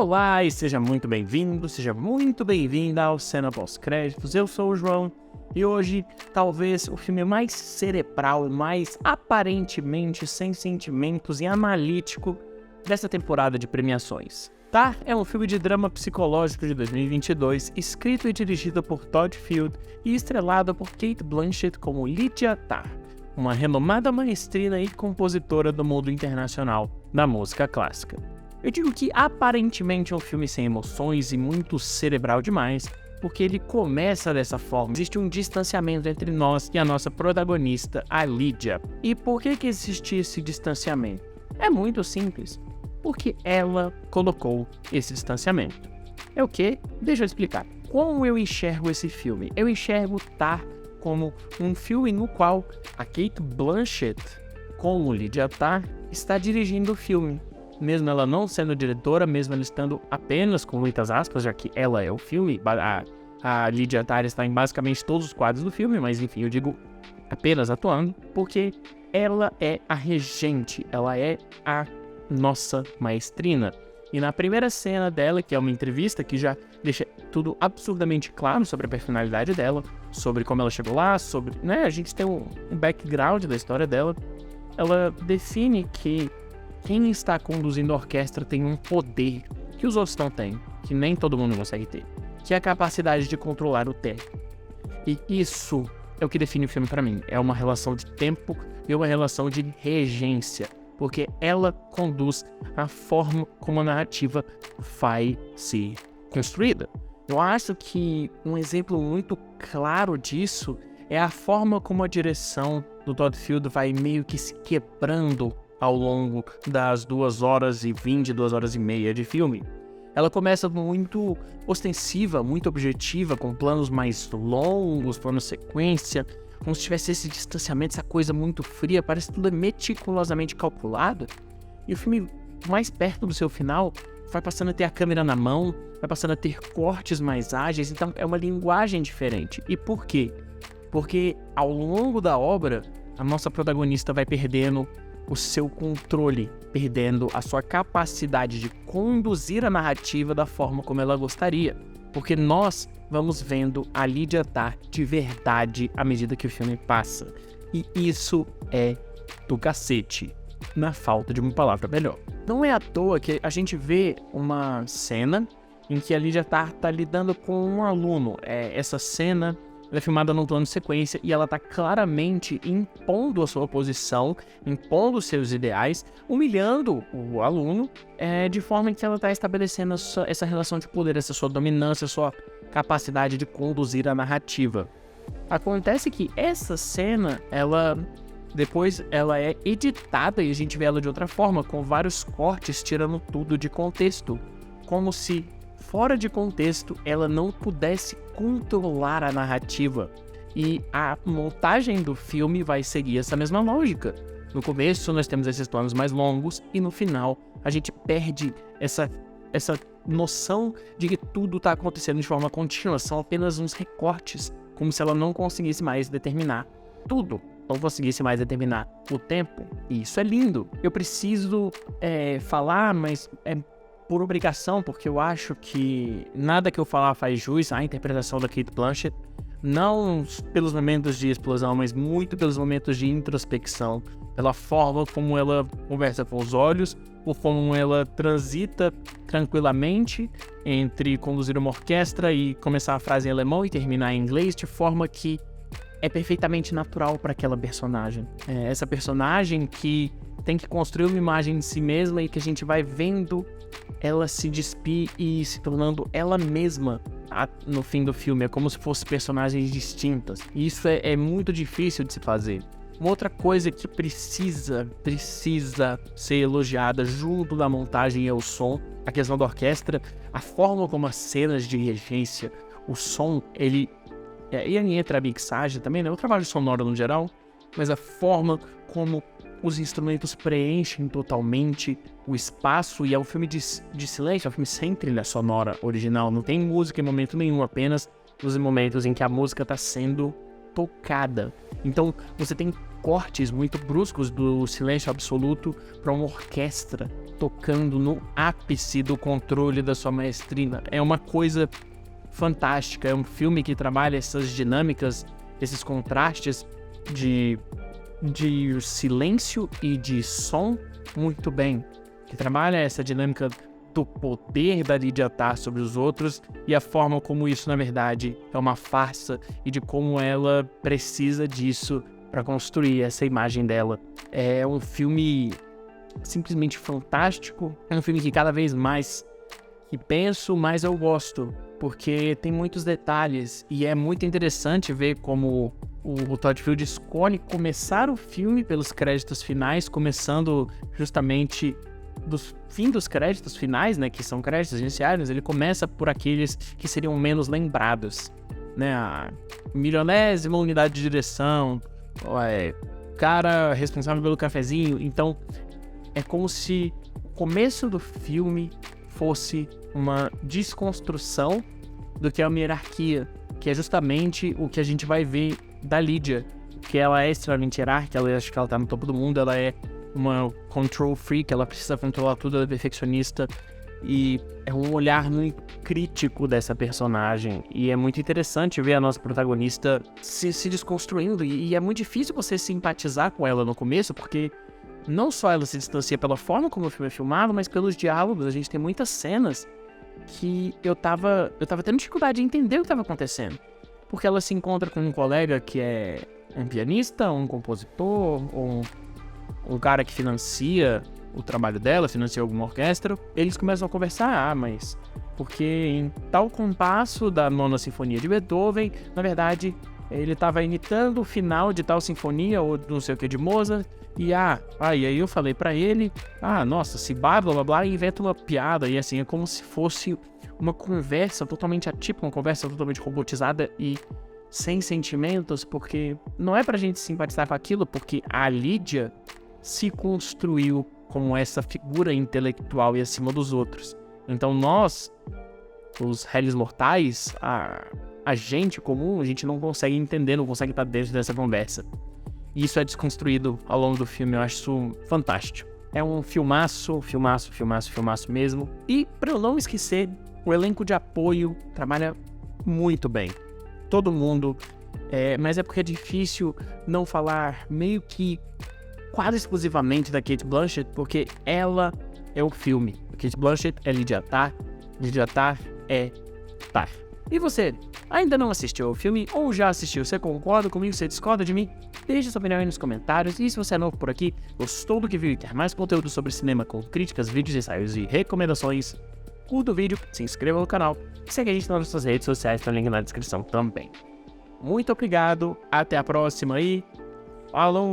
Olá e seja muito bem-vindo, seja muito bem-vinda ao Cena Pós-Créditos. Eu sou o João e hoje, talvez o filme mais cerebral, mais aparentemente sem sentimentos e analítico dessa temporada de premiações. Tar é um filme de drama psicológico de 2022, escrito e dirigido por Todd Field e estrelado por Cate Blanchett como Lydia Tar, uma renomada maestrina e compositora do mundo internacional da música clássica. Eu digo que aparentemente é um filme sem emoções e muito cerebral demais, porque ele começa dessa forma. Existe um distanciamento entre nós e a nossa protagonista, a Lydia. E por que existe esse distanciamento? É muito simples. Porque ela colocou esse distanciamento. É o quê? Deixa eu explicar. Como eu enxergo esse filme? Eu enxergo Tar como um filme no qual a Cate Blanchett, como Lydia Tar, está dirigindo o filme. Mesmo ela não sendo diretora, mesmo ela estando apenas com muitas aspas, já que ela é o filme, a Lydia Tar está em basicamente todos os quadros do filme, mas enfim, eu digo apenas atuando, porque ela é a regente, ela é a nossa maestrina. E na primeira cena dela, que é uma entrevista que já deixa tudo absurdamente claro sobre a personalidade dela, sobre como ela chegou lá, sobre, a gente tem um background da história dela, ela define que quem está conduzindo a orquestra tem um poder que os outros não têm, que nem todo mundo consegue ter, que é a capacidade de controlar o tempo. E isso é o que define o filme para mim. É uma relação de tempo e uma relação de regência, porque ela conduz a forma como a narrativa vai ser construída. Eu acho que um exemplo muito claro disso é a forma como a direção do Todd Field vai meio que se quebrando ao longo das 2h20, 2h30 de filme. Ela começa muito ostensiva, muito objetiva, com planos mais longos, planos sequência, como se tivesse esse distanciamento, essa coisa muito fria, parece que tudo é meticulosamente calculado. E o filme, mais perto do seu final, vai passando a ter a câmera na mão, vai passando a ter cortes mais ágeis, então é uma linguagem diferente. E por quê? Porque ao longo da obra, a nossa protagonista vai perdendo o seu controle, perdendo a sua capacidade de conduzir a narrativa da forma como ela gostaria. Porque nós vamos vendo a Lydia Tar de verdade à medida que o filme passa. E isso é do cacete, na falta de uma palavra melhor. Não é à toa que a gente vê uma cena em que a Lydia Tar tá lidando com um aluno. Essa cena ela é filmada num plano de sequência e ela tá claramente impondo a sua posição, impondo os seus ideais, humilhando o aluno, de forma que ela tá estabelecendo essa relação de poder, essa sua dominância, sua capacidade de conduzir a narrativa. Acontece que essa cena, depois ela é editada e a gente vê ela de outra forma, com vários cortes tirando tudo de contexto, como se fora de contexto, ela não pudesse controlar a narrativa. E a montagem do filme vai seguir essa mesma lógica. No começo, nós temos esses planos mais longos e no final, a gente perde essa noção de que tudo está acontecendo de forma contínua. São apenas uns recortes, como se ela não conseguisse mais determinar tudo. Não conseguisse mais determinar o tempo. E isso é lindo. Eu preciso falar, mas por obrigação, porque eu acho que nada que eu falar faz jus à interpretação da Cate Blanchett, não pelos momentos de explosão, mas muito pelos momentos de introspecção, pela forma como ela conversa com os olhos, por como ela transita tranquilamente entre conduzir uma orquestra e começar a frase em alemão e terminar em inglês, de forma que é perfeitamente natural para aquela personagem. Essa personagem que tem que construir uma imagem de si mesma e que a gente vai vendo ela se despir e se tornando ela mesma no fim do filme. É como se fossem personagens distintas. E isso é muito difícil de se fazer. Uma outra coisa que precisa ser elogiada junto da montagem é o som, a questão da orquestra, a forma como as cenas de regência, o som, e aí entra a mixagem também, o trabalho sonoro no geral, mas a forma como os instrumentos preenchem totalmente o espaço, e é um filme de silêncio, é um filme sem trilha sonora original, não tem música em momento nenhum, apenas nos momentos em que a música está sendo tocada. Então você tem cortes muito bruscos do silêncio absoluto para uma orquestra tocando no ápice do controle da sua maestrina. É uma coisa fantástica, é um filme que trabalha essas dinâmicas, esses contrastes de silêncio e de som muito bem, que trabalha essa dinâmica do poder da Lydia Tarr sobre os outros e a forma como isso, na verdade, é uma farsa e de como ela precisa disso para construir essa imagem dela. É um filme simplesmente fantástico, é um filme que cada vez mais que penso, mais eu gosto, porque tem muitos detalhes e é muito interessante ver como o Todd Field escolhe começar o filme pelos créditos finais, começando justamente do fim dos créditos finais, né, que são créditos iniciais. Ele começa por aqueles que seriam menos lembrados, né, a milionésima unidade de direção, cara responsável pelo cafezinho. Então, é como se o começo do filme fosse uma desconstrução do que é uma hierarquia, que é justamente o que a gente vai ver da Lydia, que ela é extremamente hierárquica, ela acha que ela tá no topo do mundo, ela é uma control freak, ela precisa controlar tudo, ela é perfeccionista, e é um olhar muito crítico dessa personagem, e é muito interessante ver a nossa protagonista se desconstruindo, e é muito difícil você simpatizar com ela no começo, porque não só ela se distancia pela forma como o filme é filmado, mas pelos diálogos. A gente tem muitas cenas que eu tava tendo dificuldade de entender o que estava acontecendo, porque ela se encontra com um colega que é um pianista, um compositor, ou um cara que financia o trabalho dela, financia alguma orquestra. Eles começam a conversar, mas porque em tal compasso da Nona Sinfonia de Beethoven, na verdade, ele estava imitando o final de tal sinfonia, ou não sei o que, de Mozart, e aí eu falei pra ele, nossa, se blá blá blá, e inventa uma piada, e assim, é como se fosse uma conversa totalmente atípica, uma conversa totalmente robotizada e sem sentimentos, porque não é pra gente simpatizar com aquilo, porque a Lydia se construiu como essa figura intelectual e acima dos outros. Então nós, os réis mortais, a gente comum, a gente não consegue entender, não consegue estar dentro dessa conversa. E isso é desconstruído ao longo do filme, eu acho isso fantástico. É um filmaço mesmo. E, pra eu não esquecer, o elenco de apoio trabalha muito bem. Todo mundo, mas é porque é difícil não falar meio que quase exclusivamente da Cate Blanchett, porque ela é o filme. A Cate Blanchett é Lydia Tarr é Tarr. E você, ainda não assistiu ao filme ou já assistiu? Você concorda comigo? Você discorda de mim? Deixe sua opinião aí nos comentários. E se você é novo por aqui, gostou do que viu e quer mais conteúdo sobre cinema com críticas, vídeos, ensaios e recomendações, curta o vídeo, se inscreva no canal e segue a gente nas nossas redes sociais, tem o link na descrição também. Muito obrigado, até a próxima e falou!